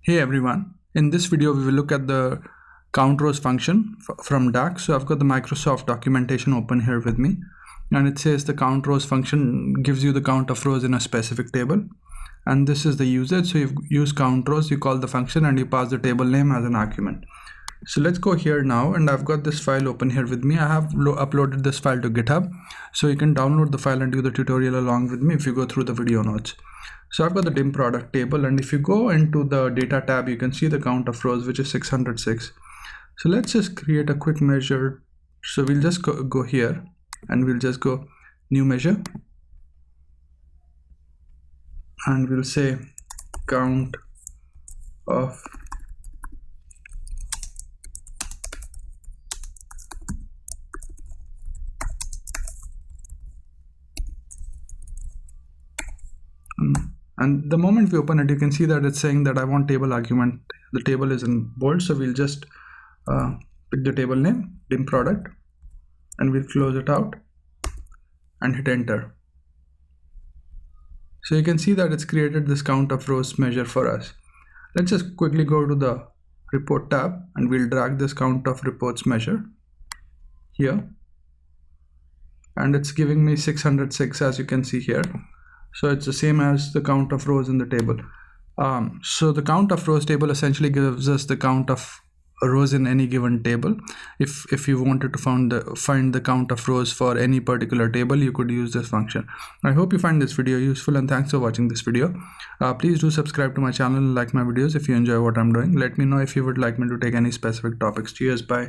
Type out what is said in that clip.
Hey everyone, in this video we will look at the COUNTROWS function from DAX. So I've got the Microsoft documentation open here with me, and it says the COUNTROWS function gives you the count of rows in a specific table, and this is the usage. So you use COUNTROWS, you call the function and you pass the table name as an argument. So let's go here now, and I've got this file open here with me. I have uploaded this file to GitHub, so you can download the file and do the tutorial along with me if you go through the video notes. So I've got the dim product table, and if you go into the data tab, you can see the count of rows, which is 606. So let's just create a quick measure. So we'll just go here and we'll just go new measure, and we'll say count of and the moment we open it, you can see that it's saying that I want table argument. The table is in bold, so we'll just pick the table name, dim product, and we'll close it out and hit enter. So you can see that it's created this count of rows measure for us. Let's just quickly go to the report tab, and we'll drag this count of reports measure here, and it's giving me 606, as you can see here. So it's the same as the count of rows in the table. So the count of rows table essentially gives us the count of rows in any given table. If you wanted to find the count of rows for any particular table, you could use this function. I hope you find this video useful, and thanks for watching this video. Please do subscribe to my channel and like my videos if you enjoy what I'm doing. Let me know if you would like me to take any specific topics. Cheers, bye.